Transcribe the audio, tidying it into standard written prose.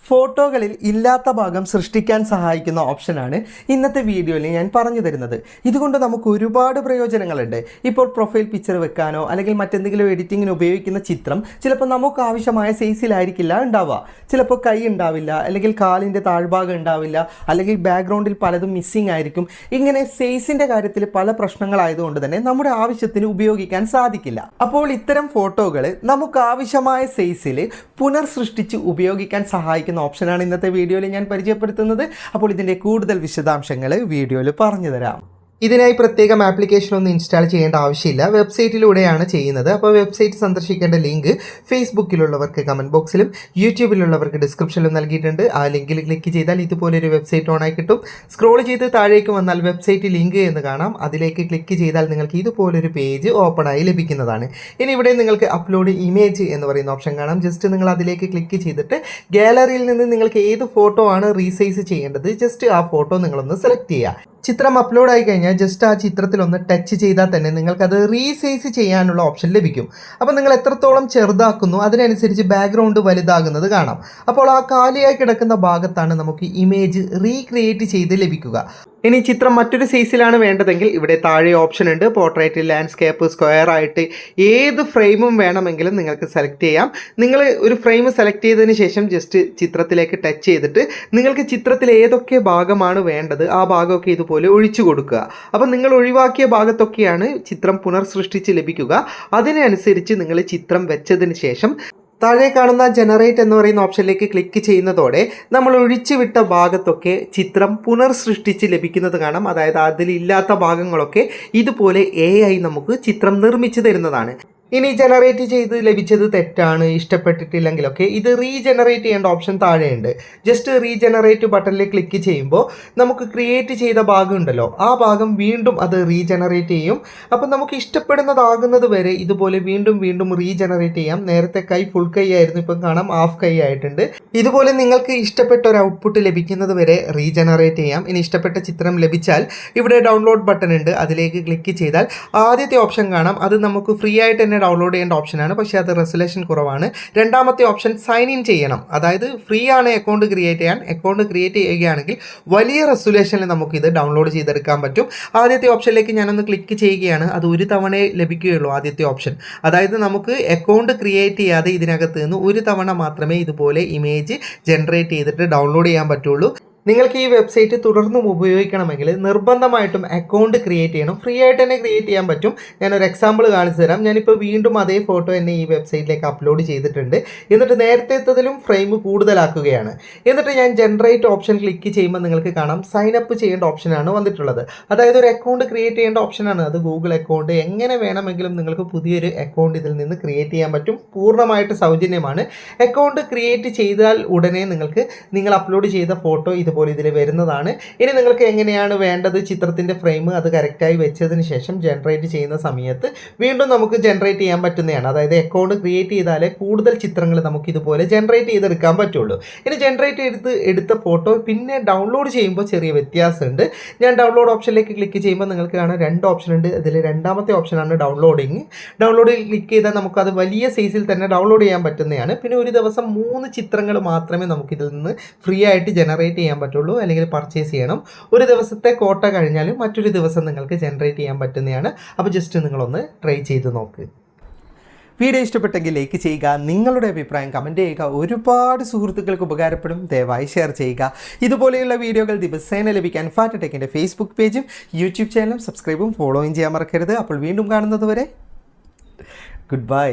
ഫോട്ടോകളിൽ ഇല്ലാത്ത ഭാഗം സൃഷ്ടിക്കാൻ സഹായിക്കുന്ന ഓപ്ഷനാണ് ഇന്നത്തെ വീഡിയോയിൽ ഞാൻ പറഞ്ഞു തരുന്നത്. ഇതുകൊണ്ട് നമുക്ക് ഒരുപാട് പ്രയോജനങ്ങളുണ്ട്. ഇപ്പോൾ പ്രൊഫൈൽ പിക്ചർ വെക്കാനോ അല്ലെങ്കിൽ മറ്റെന്തെങ്കിലും എഡിറ്റിങ്ങിന് ഉപയോഗിക്കുന്ന ചിത്രം ചിലപ്പോൾ നമുക്ക് ആവശ്യമായ സൈസിലായിരിക്കില്ല ഉണ്ടാവുക. ചിലപ്പോൾ കൈ ഉണ്ടാവില്ല, അല്ലെങ്കിൽ കാലിൻ്റെ താഴ്ഭാഗം ഉണ്ടാവില്ല, അല്ലെങ്കിൽ ബാക്ക്ഗ്രൗണ്ടിൽ പലതും മിസ്സിംഗ് ആയിരിക്കും. ഇങ്ങനെ സൈസിൻ്റെ കാര്യത്തിൽ പല പ്രശ്നങ്ങളായതുകൊണ്ട് തന്നെ നമ്മുടെ ആവശ്യത്തിന് ഉപയോഗിക്കാൻ സാധിക്കില്ല. അപ്പോൾ ഇത്തരം ഫോട്ടോകൾ നമുക്ക് ആവശ്യമായ സൈസിൽ പുനർസൃഷ്ടിച്ച് ഉപയോഗിക്കാൻ സഹായിക്കുന്ന ഓപ്ഷനാണ് ഇന്നത്തെ വീഡിയോയിൽ ഞാൻ പരിചയപ്പെടുത്തുന്നത്. അപ്പോൾ ഇതിൻ്റെ കൂടുതൽ വിശദാംശങ്ങൾ വീഡിയോയിൽ പറഞ്ഞു തരാം. ഇതിനായി പ്രത്യേകം ആപ്ലിക്കേഷൻ ഒന്നും ഇൻസ്റ്റാൾ ചെയ്യേണ്ട ആവശ്യമില്ല, വെബ്സൈറ്റിലൂടെയാണ് ചെയ്യുന്നത്. അപ്പോൾ വെബ്സൈറ്റ് സന്ദർശിക്കേണ്ട ലിങ്ക് ഫേസ്ബുക്കിലുള്ളവർക്ക് കമൻറ്റ് ബോക്സിലും യൂട്യൂബിലുള്ളവർക്ക് ഡിസ്ക്രിപ്ഷനിലും നൽകിയിട്ടുണ്ട്. ആ ലിങ്കിൽ ക്ലിക്ക് ചെയ്താൽ ഇതുപോലൊരു വെബ്സൈറ്റ് ഓണായി കിട്ടും. സ്ക്രോൾ ചെയ്ത് താഴേക്ക് വന്നാൽ വെബ്സൈറ്റ് ലിങ്ക് എന്ന് കാണാം. അതിലേക്ക് ക്ലിക്ക് ചെയ്താൽ നിങ്ങൾക്ക് ഇതുപോലൊരു പേജ് ഓപ്പണായി ലഭിക്കുന്നതാണ്. ഇനി ഇവിടെ നിങ്ങൾക്ക് അപ്ലോഡ് ഇമേജ് എന്ന് പറയുന്ന ഓപ്ഷൻ കാണാം. ജസ്റ്റ് നിങ്ങൾ അതിലേക്ക് ക്ലിക്ക് ചെയ്തിട്ട് ഗാലറിയിൽ നിന്ന് നിങ്ങൾക്ക് ഏത് ഫോട്ടോ ആണ് റീസൈസ് ചെയ്യേണ്ടത്, ജസ്റ്റ് ആ ഫോട്ടോ നിങ്ങളൊന്ന് സെലക്ട് ചെയ്യുക. ചിത്രം അപ്ലോഡ് ആയി കഴിഞ്ഞാൽ ജസ്റ്റ് ആ ചിത്രത്തിലൊന്ന് ടച്ച് ചെയ്താൽ തന്നെ നിങ്ങൾക്കത് റീസൈസ് ചെയ്യാനുള്ള ഓപ്ഷൻ ലഭിക്കും. അപ്പോൾ നിങ്ങൾ എത്രത്തോളം ചെറുതാക്കുന്നു അതിനനുസരിച്ച് ബാക്ക്ഗ്രൗണ്ട് വലുതാകുന്നത് കാണാം. അപ്പോൾ ആ കാലിയായി കിടക്കുന്ന ഭാഗത്താണ് നമുക്ക് ഇമേജ് റീക്രിയേറ്റ് ചെയ്ത് ലഭിക്കുക. ഇനി ചിത്രം മറ്റൊരു സൈസിലാണ് വേണ്ടതെങ്കിൽ ഇവിടെ താഴെ ഓപ്ഷൻ ഉണ്ട്. പോർട്രേറ്റ്, ലാൻഡ്സ്കേപ്പ്, സ്ക്വയർ ആയിട്ട് ഏത് ഫ്രെയിമും വേണമെങ്കിലും നിങ്ങൾക്ക് സെലക്ട് ചെയ്യാം. നിങ്ങൾ ഒരു ഫ്രെയിം സെലക്ട് ചെയ്തതിന് ശേഷം ജസ്റ്റ് ചിത്രത്തിലേക്ക് ടച്ച് ചെയ്തിട്ട് നിങ്ങൾക്ക് ചിത്രത്തിൽ ഏതൊക്കെ ഭാഗമാണ് വേണ്ടത് ആ ഭാഗമൊക്കെ ഇതുപോലെ ഒഴിച്ചു കൊടുക്കുക. അപ്പോൾ നിങ്ങൾ ഒഴിവാക്കിയ ഭാഗത്തൊക്കെയാണ് ചിത്രം പുനർസൃഷ്ടിച്ച് ലഭിക്കുക. അതിനനുസരിച്ച് നിങ്ങൾ ചിത്രം വെച്ചതിന് ശേഷം താഴെ കാണുന്ന ജനറേറ്റ് എന്ന് പറയുന്ന ഓപ്ഷനിലേക്ക് ക്ലിക്ക് ചെയ്യുന്നതോടെ നമ്മൾ ഒഴിച്ചുവിട്ട ഭാഗത്തൊക്കെ ചിത്രം പുനർസൃഷ്ടിച്ച് ലഭിക്കുന്നത് കാണാം. അതായത് അതിലില്ലാത്ത ഭാഗങ്ങളൊക്കെ ഇതുപോലെ AI നമുക്ക് ചിത്രം നിർമ്മിച്ചു തരുന്നതാണ്. ഇനി ജനറേറ്റ് ചെയ്ത് ലഭിച്ചത് തെറ്റാണ്, ഇഷ്ടപ്പെട്ടിട്ടില്ലെങ്കിലൊക്കെ ഇത് റീജനറേറ്റ് ചെയ്യേണ്ട ഓപ്ഷൻ താഴെയുണ്ട്. ജസ്റ്റ് റീജനറേറ്റ് ബട്ടണിൽ ക്ലിക്ക് ചെയ്യുമ്പോൾ നമുക്ക് ക്രിയേറ്റ് ചെയ്ത ഭാഗം ഉണ്ടല്ലോ, ആ ഭാഗം വീണ്ടും അത് റീജനറേറ്റ് ചെയ്യും. അപ്പോൾ നമുക്ക് ഇഷ്ടപ്പെടുന്നതാകുന്നത് വരെ ഇതുപോലെ വീണ്ടും വീണ്ടും റീജനറേറ്റ് ചെയ്യാം. നേരത്തെ കൈ ഫുൾ കൈ ആയിരുന്നു, ഇപ്പം കാണാം ഹാഫ് കൈ ആയിട്ടുണ്ട്. ഇതുപോലെ നിങ്ങൾക്ക് ഇഷ്ടപ്പെട്ട ഒരു ഔട്ട്പുട്ട് ലഭിക്കുന്നത് വരെ റീജനറേറ്റ് ചെയ്യാം. ഇനി ഇഷ്ടപ്പെട്ട ചിത്രം ലഭിച്ചാൽ ഇവിടെ ഡൗൺലോഡ് ബട്ടൺ ഉണ്ട്, അതിലേക്ക് ക്ലിക്ക് ചെയ്താൽ ആദ്യത്തെ ഓപ്ഷൻ കാണാം. അത് നമുക്ക് ഫ്രീ ആയിട്ട് തന്നെ ഡൗൺലോഡ് ചെയ്യേണ്ട ഓപ്ഷനാണ്, പക്ഷേ അത് റെസൊല്യൂഷൻ കുറവാണ്. രണ്ടാമത്തെ ഓപ്ഷൻ സൈൻ ഇൻ ചെയ്യണം, അതായത് ഫ്രീ ആണ് അക്കൗണ്ട് ക്രിയേറ്റ് ചെയ്യാൻ. അക്കൗണ്ട് ക്രിയേറ്റ് ചെയ്യുകയാണെങ്കിൽ വലിയ റെസൊല്യൂഷനിൽ നമുക്കിത് ഡൗൺലോഡ് ചെയ്തെടുക്കാൻ പറ്റും. ആദ്യത്തെ ഓപ്ഷനിലേക്ക് ഞാനൊന്ന് ക്ലിക്ക് ചെയ്യുകയാണ്. അത് ഒരു തവണയേ ലഭിക്കുകയുള്ളൂ ആദ്യത്തെ ഓപ്ഷൻ. അതായത് നമുക്ക് അക്കൗണ്ട് ക്രിയേറ്റ് ചെയ്യാതെ ഇതിനകത്ത് നിന്ന് ഒരു തവണ മാത്രമേ ഇതുപോലെ ഇമേജ് ജനറേറ്റ് ചെയ്തിട്ട് ഡൗൺലോഡ് ചെയ്യാൻ പറ്റുള്ളൂ. നിങ്ങൾക്ക് ഈ വെബ്സൈറ്റ് തുടർന്നും ഉപയോഗിക്കണമെങ്കിൽ നിർബന്ധമായിട്ടും അക്കൗണ്ട് ക്രിയേറ്റ് ചെയ്യണം. ഫ്രീ ആയിട്ട് തന്നെ ക്രിയേറ്റ് ചെയ്യാൻ പറ്റും. ഞാനൊരു എക്സാമ്പിൾ കാണിച്ചു തരാം. ഞാനിപ്പോൾ വീണ്ടും അതേ ഫോട്ടോ തന്നെ ഈ വെബ്സൈറ്റിലേക്ക് അപ്ലോഡ് ചെയ്തിട്ടുണ്ട്. എന്നിട്ട് നേരത്തേത്തതിലും ഫ്രെയിം കൂടുതലാക്കുകയാണ്. എന്നിട്ട് ഞാൻ ജനറേറ്റ് ഓപ്ഷൻ ക്ലിക്ക് ചെയ്യുമ്പോൾ നിങ്ങൾക്ക് കാണാം സൈൻ അപ്പ് ചെയ്യേണ്ട ഓപ്ഷനാണ് വന്നിട്ടുള്ളത്. അതായത് ഒരു അക്കൗണ്ട് ക്രിയേറ്റ് ചെയ്യേണ്ട ഓപ്ഷനാണ് അത്. ഗൂഗിൾ അക്കൗണ്ട് എങ്ങനെ വേണമെങ്കിലും നിങ്ങൾക്ക് പുതിയൊരു അക്കൗണ്ട് ഇതിൽ നിന്ന് ക്രിയേറ്റ് ചെയ്യാൻ പറ്റും. പൂർണ്ണമായിട്ട് സൗജന്യമാണ്. അക്കൗണ്ട് ക്രിയേറ്റ് ചെയ്താൽ ഉടനെ നിങ്ങൾ അപ്ലോഡ് ചെയ്ത ഫോട്ടോ ഇതുപോലെ ഇതിൽ വരുന്നതാണ്. ഇനി നിങ്ങൾക്ക് എങ്ങനെയാണ് വേണ്ടത് ചിത്രത്തിൻ്റെ ഫ്രെയിം അത് കറക്റ്റായി വെച്ചതിന് ശേഷം ജനറേറ്റ് ചെയ്യുന്ന സമയത്ത് വീണ്ടും നമുക്ക് ജനറേറ്റ് ചെയ്യാൻ പറ്റുന്നതാണ്. അതായത് അക്കൗണ്ട് ക്രിയേറ്റ് ചെയ്താലേ കൂടുതൽ ചിത്രങ്ങൾ നമുക്ക് ഇതുപോലെ ജനറേറ്റ് ചെയ്തെടുക്കാൻ പറ്റുള്ളൂ. ഇനി ജനറേറ്റ് എടുത്ത ഫോട്ടോ പിന്നെ ഡൗൺലോഡ് ചെയ്യുമ്പോൾ ചെറിയ വ്യത്യാസമുണ്ട്. ഞാൻ ഡൗൺലോഡ് ഓപ്ഷനിലേക്ക് ക്ലിക്ക് ചെയ്യുമ്പോൾ നിങ്ങൾക്ക് കാണാൻ രണ്ട് ഓപ്ഷൻ ഉണ്ട്. അതിൽ രണ്ടാമത്തെ ഓപ്ഷനാണ് ഡൗൺലോഡിങ്. ഡൗൺലോഡിൽ ക്ലിക്ക് ചെയ്താൽ നമുക്കത് വലിയ സൈസിൽ തന്നെ ഡൗൺലോഡ് ചെയ്യാൻ പറ്റുന്നതാണ്. പിന്നെ ഒരു ദിവസം 3 ചിത്രങ്ങൾ മാത്രമേ നമുക്കിതിൽ നിന്ന് ഫ്രീ ആയിട്ട് ജനറേറ്റ് ചെയ്യാൻ പറ്റുള്ളൂ, അല്ലെങ്കിൽ പർച്ചേസ് ചെയ്യണം. ഒരു ദിവസത്തെ കോട്ട കഴിഞ്ഞാൽ മറ്റൊരു ദിവസം നിങ്ങൾക്ക് ജനറേറ്റ് ചെയ്യാൻ പറ്റുന്നതാണ്. അപ്പോൾ ജസ്റ്റ് നിങ്ങളൊന്ന് ട്രൈ ചെയ്ത് നോക്ക്. വീഡിയോ ഇഷ്ടപ്പെട്ടെങ്കിൽ ലൈക്ക് ചെയ്യുക, നിങ്ങളുടെ അഭിപ്രായം കമൻറ്റ് ചെയ്യുക. ഒരുപാട് സുഹൃത്തുക്കൾക്ക് ഉപകാരപ്പെടും, ദയവായി ഷെയർ ചെയ്യുക. ഇതുപോലെയുള്ള വീഡിയോകൾ ദിവസേന ലഭിക്കാൻ ഫാറ്റ് ടെക്കിൻ്റെ ഫേസ്ബുക്ക് പേജും യൂട്യൂബ് ചാനലും സബ്സ്ക്രൈബും ഫോളോയും ചെയ്യാൻ മറക്കരുത്. അപ്പോൾ വീണ്ടും കാണുന്നത് വരെ ഗുഡ് ബൈ.